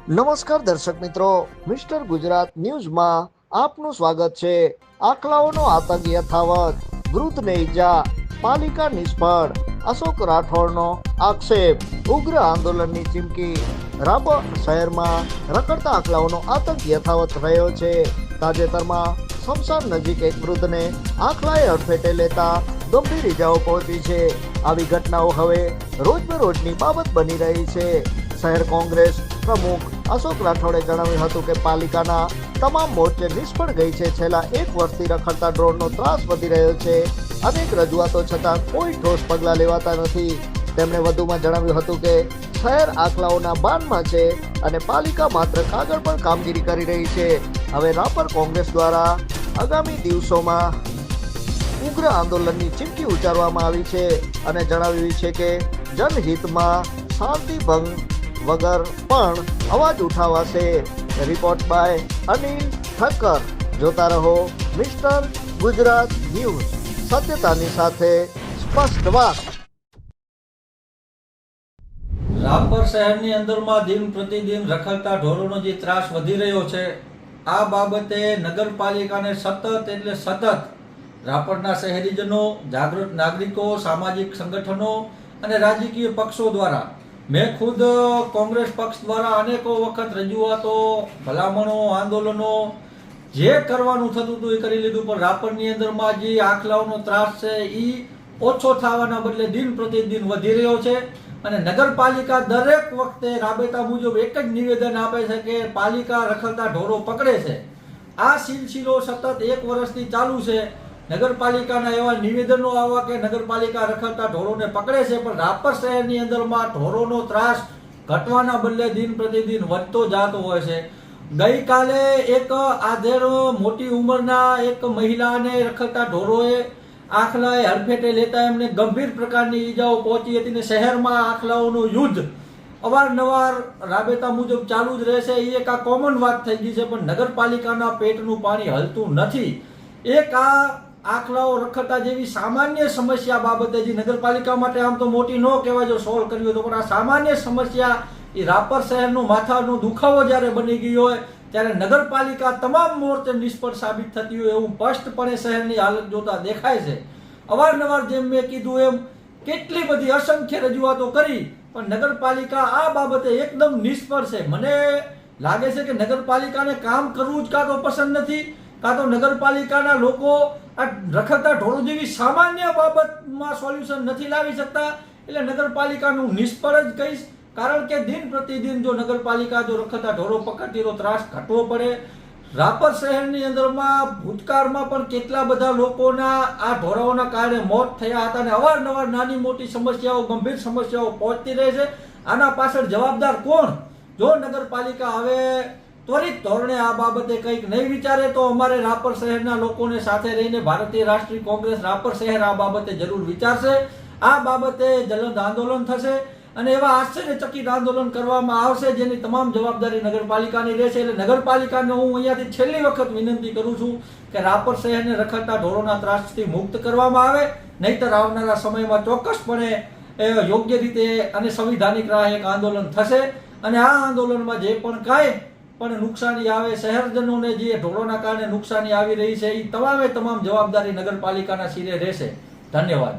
નમસ્કાર દર્શક મિત્રો, મિસ્ટર ગુજરાત ન્યૂઝમાં આપનું સ્વાગત છે। આખલાઓનો આતંક યથાવત, વૃદ્ધને ઈજા, પાલિકા નિષ્ફળ, અશોક રાઠોડનો આક્ષેપ, ઉગ્ર આંદોલનની ચીમકી। રાપર શહેરમાં રખડતા આખલાઓનો આતંક યથાવત રહ્યો છે। તાજેતરમાં સ્મશાન નજીક એક વૃદ્ધને આખલાએ અડફેટે લેતા ગંભીર ઈજાઓ પહોંચી છે। આવી ઘટનાઓ હવે રોજબરોજની બાબત બની રહી છે। શહેર કોંગ્રેસ પ્રમુખ અશોક રાઠોડે જણાવ્યું હતું કે પાલિકાના તમામ મોરચે નિષ્ફળ ગઈ છે। છેલ્લા એક વર્ષથી રખડતા ડ્રોનનો ત્રાસ વધી રહ્યો છે। અનેક રજૂઆતો છતાં કોઈ ઠોસ પગલાં લેવાતા નથી। તેમણે વધુમાં જણાવ્યું હતું કે શહેર આખલાઓના બાનમાં છે અને પાલિકા માત્ર કાગળ પર કામગીરી કરી રહી છે। હવે રાપર કોંગ્રેસ દ્વારા આગામી દિવસોમાં ઉગ્ર આંદોલનની ચીમકી ઉચ્ચારવામાં આવી છે અને જણાવ્યું છે કે જનહિતમાં શાંતિભંગ વગર પણ અવાજ ઉઠાવાશે। Report by Anil Thakkar. જોતા રહો મિસ્ટર ગુજરાત ન્યૂઝ, સત્યતાની સાથે સ્પષ્ટ વાત। રાપર શહેરની અંદરમાં દિન પ્રતિદિન રખડતા ઢોરોનો જે ત્રાસ વધી રહ્યો છે, આ બાબતે નગરપાલિકાને સતત રાપરના શહેરીજનો, જાગૃત નાગરિકો, સામાજિક સંગઠનો અને રાજકીય પક્ષો દ્વારા, મેં ખુદ કોંગ્રેસ પક્ષ દ્વારા અનેકો વખત રજૂઆતો, ભલામણો, આંદોલનો જે કરવાનું થતું હતું એ કરી લીધું, પણ રાપરની અંદરમાં જે આખલાઓનો ત્રાસ છે એ ઓછો થવાના બદલે દિન પ્રતિદિન વધી રહ્યો છે અને નગરપાલિકા દરેક વખતે રાબેતા મુજબ એક જ નિવેદન આપે છે કે પાલિકા રખડતા ઢોરો પકડે છે। આ સિલસિલો સતત એક વર્ષથી ચાલુ છે। નગરપાલિકાના એવા નિવેદનો આવવા કે નગરપાલિકા રખડતા ઢોરોને પકડે છે, પણ રાપર શહેરની અંદરમાં ઢોરોનો ત્રાસ ઘટવાના બદલે દિન પ્રતિદિન વધતો જતો હોય છે। ગઈકાલે એક આધેડ મોટી ઉંમરના એક મહિલાને રખડતા ઢોરોએ આખલાએ હડફેટે લેતા એમને ગંભીર પ્રકારની ઈજાઓ પહોંચી હતી ને શહેરમાં આખલાઓનું યુદ્ધ અવારનવાર રાબેતા મુજબ ચાલુ જ રહેશે એ એક આ કોમન વાત થઈ ગઈ છે, પણ નગરપાલિકાના પેટનું પાણી હલતું નથી। એક આ આખલાઓ રખડતા જેવી સામાન્ય સમસ્યા બાબતે જે નગરપાલિકા માટે આમ તો મોટી ન કહેવાય જો સોલ્વ કર્યું હતું, પણ આ સામાન્ય સમસ્યા એ રાપર શહેરનો માથાનો દુખાવો જ્યારે બની ગયો હોય ત્યારે નગરપાલિકા તમામ મોરચે નિષ્ફળ સાબિત થતી હોય એવું સ્પષ્ટપણે શહેરની હાલત જોતા દેખાય છે। અવારનવાર જેમ મેં કીધું એમ કેટલી બધી અસંખ્ય રજૂઆતો કરી, પણ નગરપાલિકા આ બાબતે એકદમ નિષ્ફળ છે। મને લાગે છે કે નગરપાલિકાને કામ કરવું જ કાં તો પસંદ નથી, કાં તો નગરપાલિકાના લોકો આ રખડતા ઢોરો જેવી સામાન્ય બાબતમાં સોલ્યુશન નથી લાવી શકતા, એટલે નગરપાલિકાનું નિષ્ફળ જ કહીશ। કારણ કે દિન પ્રતિદિન જો નગરપાલિકા જો રખડતા ઢોરો પકડતી તો ત્રાસ ઘટવો પડે। રાપર શહેરની અંદરમાં ભૂતકાળમાં પણ કેટલા બધા લોકોના આ ઢોરાઓના કારણે મોત થયા હતા અને અવારનવાર નાની મોટી સમસ્યાઓ, ગંભીર સમસ્યાઓ પહોંચતી રહે છે। આના પાછળ જવાબદાર કોણ? જો નગરપાલિકા હવે ત્વરિત ધોરણે આ બાબતે કંઈક નહીં વિચારે તો અમારે રાપર શહેરના લોકોને સાથે રહીને ભારતીય રાષ્ટ્રીય કોંગ્રેસ રાપર શહેર આ બાબતે જરૂર વિચારશે। આ બાબતે જલદ આંદોલન થશે અને એવા આશ્ચર્યચકિત આંદોલન કરવામાં આવશે જેની તમામ જવાબદારી નગરપાલિકાની રહેશે। એટલે નગરપાલિકાને હું અહીંયાથી છેલ્લી વખત વિનંતી કરું છું કે રાપર શહેરને રખડતા ઢોરોના ત્રાસથી મુક્ત કરવામાં આવે, નહીંતર આવનારા સમયમાં ચોક્કસપણે યોગ્ય રીતે અને સંવિધાનિક રાહ એક આંદોલન થશે અને આ આંદોલનમાં જે પણ કાંઈ પણ નુકસાની આવે, શહેરજનોને જે ઢોરોના કારણે નુકસાની આવી રહી છે એ તમામ જવાબદારી નગરપાલિકાના શિરે રહેશે। ધન્યવાદ।